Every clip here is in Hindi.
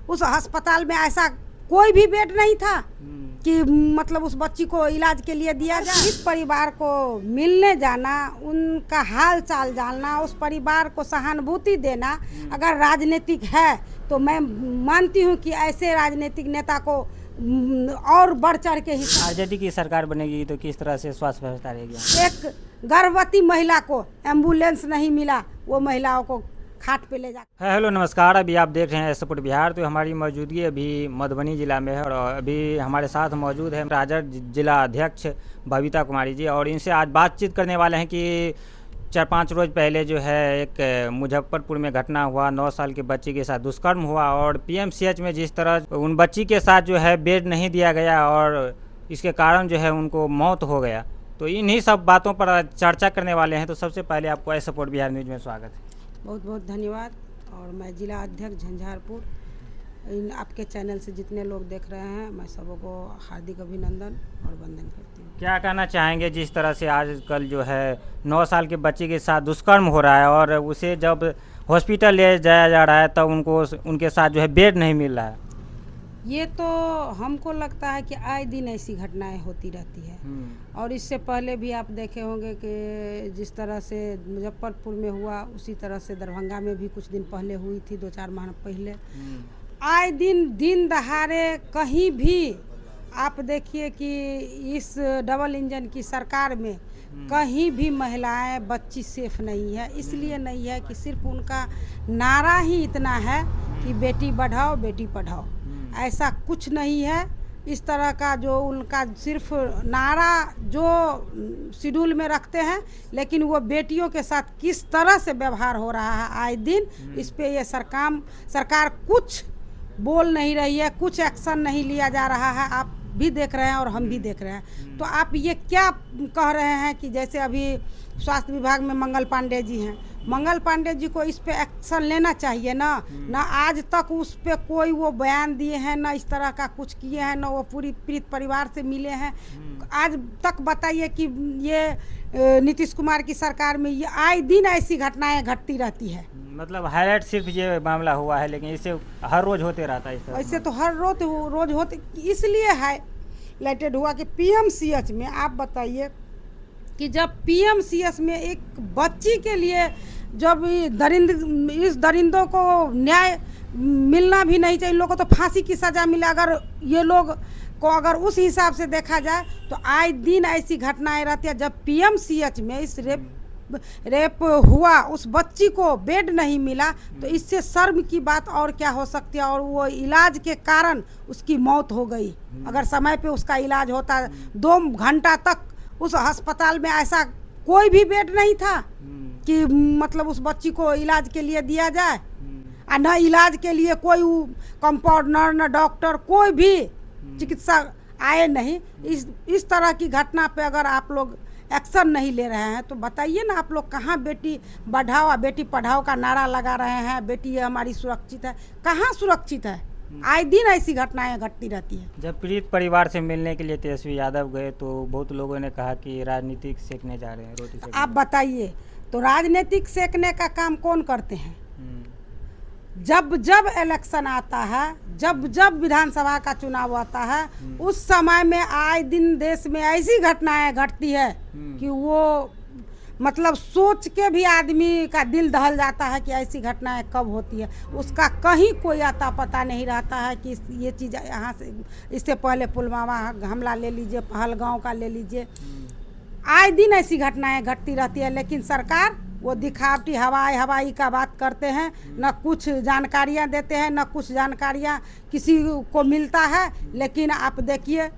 उस अस्पताल में ऐसा कोई भी बेड नहीं था कि मतलब उस बच्ची को इलाज के लिए दिया जाए। इस परिवार को मिलने जाना, उनका हाल चाल जानना, उस परिवार को सहानुभूति देना अगर राजनीतिक है तो मैं मानती हूँ कि ऐसे राजनीतिक नेता को और बढ़ चढ़ के हिस्सा। आरजेडी की सरकार बनेगी तो किस तरह से स्वास्थ्य व्यवस्था रहेगी? एक गर्भवती महिला को एम्बुलेंस नहीं मिला, वो महिलाओं को खाट पे ले जा। हेलो नमस्कार, अभी आप देख रहे हैं सपोर्ट बिहार। तो हमारी मौजूदगी अभी मधुबनी जिला में है और अभी हमारे साथ मौजूद है राजद जिला अध्यक्ष बबीता कुमारी जी, और इनसे आज बातचीत करने वाले हैं कि 4-5 रोज़ पहले जो है एक मुजफ्फरपुर में घटना हुआ, 9 साल के बच्ची के साथ दुष्कर्म हुआ और पीएमसीएच में जिस तरह उन बच्ची के साथ जो है बेड नहीं दिया गया और इसके कारण जो है उनको मौत हो गया। तो इन्हीं सब बातों पर चर्चा करने वाले हैं। तो सबसे पहले आपको आई सपोर्ट बिहार न्यूज़ में स्वागत है। बहुत बहुत धन्यवाद। और मैं जिला अध्यक्ष झंझारपुर, इन आपके चैनल से जितने लोग देख रहे हैं मैं सबको हार्दिक अभिनंदन और वंदन करती हूँ। क्या कहना चाहेंगे जिस तरह से आजकल जो है 9 साल के बच्चे के साथ दुष्कर्म हो रहा है और उसे जब हॉस्पिटल ले जाया जा रहा है तब उनको उनके साथ जो है बेड नहीं मिल रहा है? ये तो हमको लगता है कि आए दिन ऐसी घटनाएं होती रहती है। और इससे पहले भी आप देखे होंगे कि जिस तरह से मुजफ्फरपुर में हुआ उसी तरह से दरभंगा में भी कुछ दिन पहले हुई थी, 2-4 माह पहले। आए दिन दहाड़े कहीं भी आप देखिए कि इस डबल इंजन की सरकार में कहीं भी महिलाएं बच्ची सेफ नहीं है। इसलिए नहीं है कि सिर्फ उनका नारा ही इतना है कि बेटी बढ़ाओ बेटी पढ़ाओ, ऐसा कुछ नहीं है। इस तरह का जो उनका सिर्फ नारा जो शेड्यूल में रखते हैं, लेकिन वो बेटियों के साथ किस तरह से व्यवहार हो रहा है आए दिन, इस पे ये सरकार कुछ बोल नहीं रही है, कुछ एक्शन नहीं लिया जा रहा है। आप भी देख रहे हैं और हम भी देख रहे हैं। तो आप ये क्या कह रहे हैं कि जैसे अभी स्वास्थ्य विभाग में मंगल पांडे जी हैं, मंगल पांडे जी को इस पे एक्शन लेना चाहिए ना आज तक उस पे कोई वो बयान दिए हैं, ना इस तरह का कुछ किए हैं, ना वो पूरी पीड़ित परिवार से मिले हैं। आज तक बताइए कि ये नीतीश कुमार की सरकार में ये आए दिन ऐसी घटनाएं घटती रहती है। मतलब हाईलाइट सिर्फ ये मामला हुआ है, लेकिन इसे हर रोज होते रहता है इस तरह। ऐसे तो हर रोज होते, इसलिए हाईलाइटेड हुआ कि पीएमसीएच में आप बताइए कि जब पीएमसीएच में एक बच्ची के लिए जब इस दरिंदों को न्याय मिलना भी नहीं चाहिए, इन लोगों को तो फांसी की सज़ा मिले। अगर ये लोग को अगर उस हिसाब से देखा जाए तो आए दिन ऐसी घटनाएं रहती है। जब पीएमसीएच में इस रेप हुआ, उस बच्ची को बेड नहीं मिला, तो इससे शर्म की बात और क्या हो सकती है। और वो इलाज के कारण उसकी मौत हो गई। अगर समय पे उसका इलाज होता, 2 घंटा तक उस अस्पताल में ऐसा कोई भी बेड नहीं था कि मतलब उस बच्ची को इलाज के लिए दिया जाए। और न इलाज के लिए कोई कंपाउंडर न डॉक्टर कोई भी चिकित्सा आए नहीं। इस तरह की घटना पे अगर आप लोग एक्शन नहीं ले रहे हैं तो बताइए ना, आप लोग कहाँ बेटी बढ़ाओ बेटी पढ़ाओ का नारा लगा रहे हैं, बेटी हमारी सुरक्षित है, कहाँ सुरक्षित है? आए दिन ऐसी घटनाएं घटती रहती है। जब पीड़ित परिवार से मिलने के लिए तेजस्वी यादव गए तो बहुत लोगों ने कहा कि राजनीतिक सेकने जा रहे हैं, रोटी सेकने। आप बताइए, तो राजनीतिक सेकने का काम कौन करते हैं? जब इलेक्शन आता है, जब विधानसभा का चुनाव आता है, उस समय में आए दिन देश में ऐसी घटनाएं घटती है कि वो मतलब सोच के भी आदमी का दिल दहल जाता है कि ऐसी घटनाएं कब होती है। उसका कहीं कोई आता पता नहीं रहता है कि ये चीज़ यहाँ से, इससे पहले पुलवामा हमला ले लीजिए, पहलगांव का ले लीजिए, आए दिन ऐसी घटनाएं घटती रहती है। लेकिन सरकार वो दिखावटी हवाई का बात करते हैं, न कुछ जानकारियाँ देते हैं, न कुछ जानकारियाँ किसी को मिलता है। लेकिन आप देखिए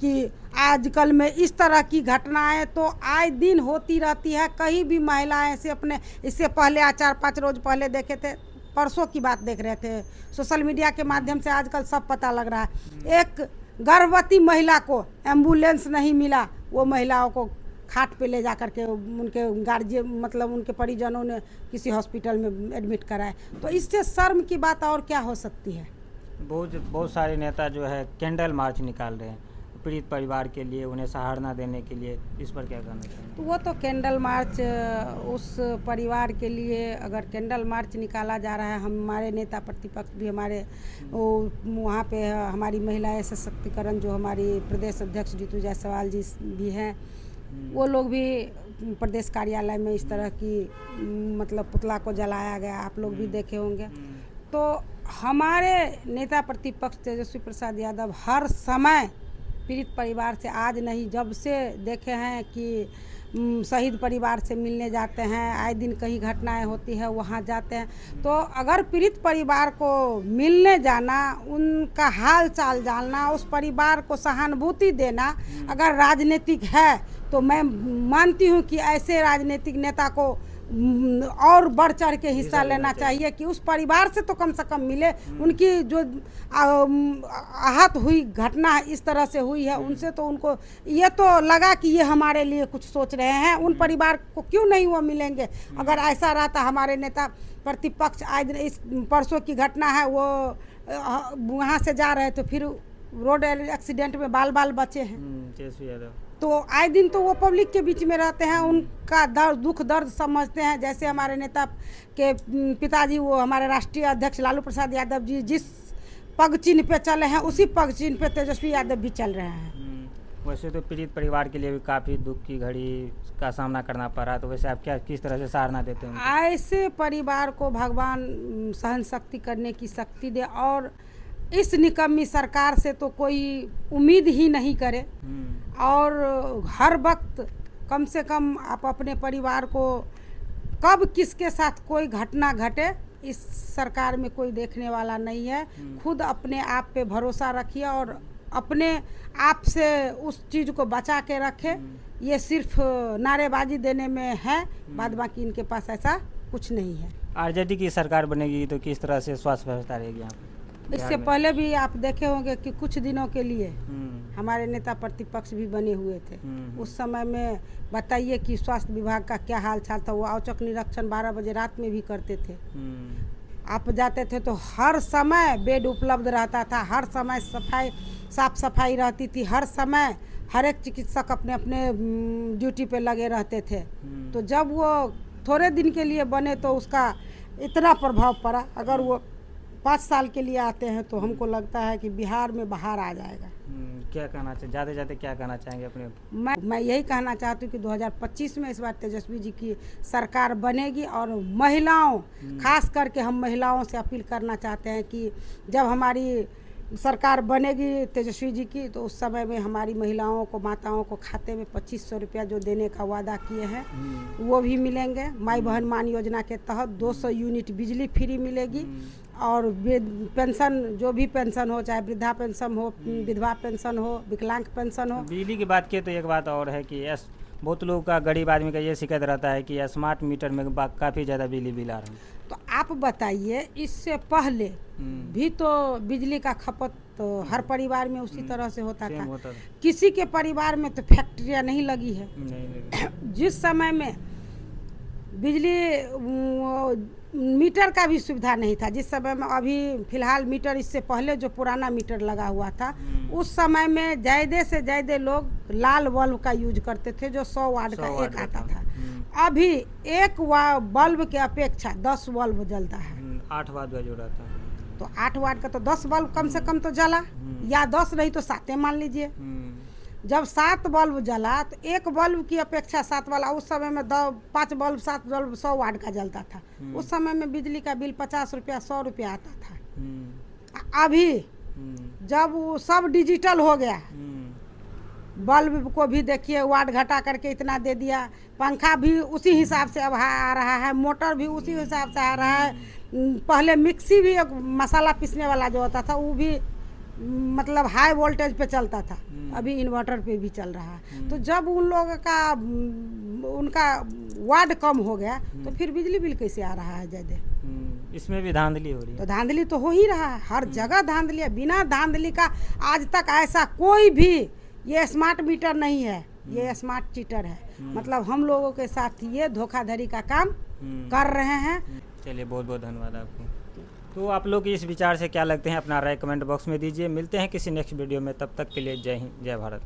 कि आजकल में इस तरह की घटनाएं तो आए दिन होती रहती है। कहीं भी महिलाएं से अपने, इससे पहले 4-5 रोज पहले देखे थे, परसों की बात देख रहे थे, सोशल मीडिया के माध्यम से आजकल सब पता लग रहा है। एक गर्भवती महिला को एम्बुलेंस नहीं मिला, वो महिलाओं को खाट पे ले जा करके उनके गार्जियन मतलब उनके परिजनों ने किसी हॉस्पिटल में एडमिट कराए। तो इससे शर्म की बात और क्या हो सकती है? बहुत सारे नेता जो है कैंडल मार्च निकाल रहे हैं। पीड़ित परिवार के लिए, उन्हें सहारा देने के लिए, इस पर क्या कहना चाहिए? तो वो तो कैंडल मार्च उस परिवार के लिए अगर कैंडल मार्च निकाला जा रहा है, हमारे नेता प्रतिपक्ष भी हमारे वहाँ पे हमारी महिलाएं सशक्तिकरण जो हमारी प्रदेश अध्यक्ष जीतू जायसवाल जी भी हैं, वो लोग भी प्रदेश कार्यालय में इस तरह की मतलब पुतला को जलाया गया, आप लोग भी देखे होंगे। तो हमारे नेता प्रतिपक्ष तेजस्वी प्रसाद यादव हर समय पीड़ित परिवार से, आज नहीं जब से देखे हैं कि शहीद परिवार से मिलने जाते हैं, आए दिन कहीं घटनाएं होती है वहाँ जाते हैं। तो अगर पीड़ित परिवार को मिलने जाना, उनका हाल चाल जानना, उस परिवार को सहानुभूति देना अगर राजनीतिक है, तो मैं मानती हूँ कि ऐसे राजनीतिक नेता को और बढ़ चढ़ के हिस्सा लेना चाहिए कि उस परिवार से तो कम से कम मिले, उनकी जो आहत हुई घटना इस तरह से हुई है, उनसे तो उनको ये तो लगा कि ये हमारे लिए कुछ सोच रहे हैं, उन परिवार को क्यों नहीं वो मिलेंगे। अगर ऐसा रहता, हमारे नेता प्रतिपक्ष आज इस परसों की घटना है, वो वहाँ से जा रहे तो फिर रोड एक्सीडेंट में बाल बाल बचे हैं। तो आए दिन तो वो पब्लिक के बीच में रहते हैं, उनका दर्द दुख दर्द समझते हैं। जैसे हमारे नेता के पिताजी, वो हमारे राष्ट्रीय अध्यक्ष लालू प्रसाद यादव जी जिस पग चिन्ह पे चले हैं, उसी पग चिन्ह पे तेजस्वी यादव भी चल रहे हैं। वैसे तो पीड़ित परिवार के लिए भी काफ़ी दुख की घड़ी का सामना करना पड़ा, तो वैसे आप क्या किस तरह से सहारा देते हैं? ऐसे परिवार को भगवान सहन शक्ति करने की शक्ति दे, और इस निकम्मी सरकार से तो कोई उम्मीद ही नहीं करे। और हर वक्त कम से कम आप अपने परिवार को, कब किसके साथ कोई घटना घटे इस सरकार में कोई देखने वाला नहीं है। खुद अपने आप पे भरोसा रखिए और अपने आप से उस चीज़ को बचा के रखे। ये सिर्फ नारेबाजी देने में है, बाद बाकी इनके पास ऐसा कुछ नहीं है। आरजेडी की सरकार बनेगी तो किस तरह से स्वास्थ्य व्यवस्था रहेगी यहाँ पे? इससे पहले भी आप देखे होंगे कि कुछ दिनों के लिए हमारे नेता प्रतिपक्ष भी बने हुए थे। उस समय में बताइए कि स्वास्थ्य विभाग का क्या हाल चाल था। वो औचक निरीक्षण 12 बजे रात में भी करते थे। आप जाते थे तो हर समय बेड उपलब्ध रहता था, हर समय साफ सफाई रहती थी, हर समय हर एक चिकित्सक अपने अपने ड्यूटी पे लगे रहते थे। तो जब वो थोड़े दिन के लिए बने तो उसका इतना प्रभाव पड़ा। अगर वो 5 साल के लिए आते हैं तो हमको लगता है कि बिहार में बाहर आ जाएगा। क्या कहना चाहिए, जाते जाते क्या कहना चाहेंगे अपने? मैं यही कहना चाहती हूँ कि 2025 में इस बार तेजस्वी जी की सरकार बनेगी। और महिलाओं, खास करके हम महिलाओं से अपील करना चाहते हैं कि जब हमारी सरकार बनेगी तेजस्वी जी की, तो उस समय में हमारी महिलाओं को, माताओं को खाते में 2500 रुपया जो देने का वादा किए हैं वो भी मिलेंगे। माई बहन मान योजना के तहत 200 यूनिट बिजली फ्री मिलेगी। और पेंशन, जो भी पेंशन हो, चाहे वृद्धा पेंशन हो, विधवा पेंशन हो, विकलांग पेंशन हो। बिजली की बात किए तो एक बात और है कि बहुत लोगों का, गरीब आदमी का ये शिकायत रहता है कि स्मार्ट मीटर में काफ़ी ज़्यादा बिजली बिल आ रहा है। तो आप बताइए, इससे पहले भी तो बिजली का खपत तो हर परिवार में उसी तरह से होता था। किसी के परिवार में तो फैक्ट्रियाँ नहीं लगी है। जिस समय में बिजली मीटर का भी सुविधा नहीं था, जिस समय में अभी फिलहाल मीटर, इससे पहले जो पुराना मीटर लगा हुआ था, उस समय में ज़्यादा से ज़्यादा लोग लाल बल्ब का यूज करते थे, जो 100 वाट का एक आता था। अभी एक बल्ब के अपेक्षा 10 बल्ब जलता है। 8 वाट का जो रहता है, तो 8 वाट का तो 10 बल्ब कम से कम तो जला, या 10 नहीं तो 7 मान लीजिए। जब 7 बल्ब जला तो एक बल्ब की अपेक्षा 7 वाला, उस समय में 5 बल्ब 7 बल्ब 100 वाट का जलता था। उस समय में बिजली का बिल 50 रुपया 100 रुपया आता था। अभी जब वो सब डिजिटल हो गया, बल्ब को भी देखिए वाट घटा करके इतना दे दिया, पंखा भी उसी हिसाब से अब आ रहा है, मोटर भी उसी हिसाब से आ रहा है। पहले मिक्सी भी, एक मसाला पीसने वाला जो होता था, वो भी मतलब हाई वोल्टेज पे चलता था, अभी इन्वर्टर पे भी चल रहा है। तो जब उन लोगों का, उनका वाट कम हो गया तो फिर बिजली बिल कैसे आ रहा है ज़्यादा? इसमें भी धांधली हो रही है। तो धांधली तो हो ही रहा है, हर जगह धांधली है। बिना धांधली का आज तक ऐसा कोई भी ये स्मार्ट मीटर नहीं है, ये स्मार्ट चीटर है। मतलब हम लोगों के साथ ये धोखाधड़ी का काम कर रहे हैं। चलिए, बहुत बहुत धन्यवाद आपको। तो आप लोग इस विचार से क्या लगते हैं, अपना राय कमेंट बॉक्स में दीजिए। मिलते हैं किसी नेक्स्ट वीडियो में, तब तक के लिए जय हिंद, जय भारत।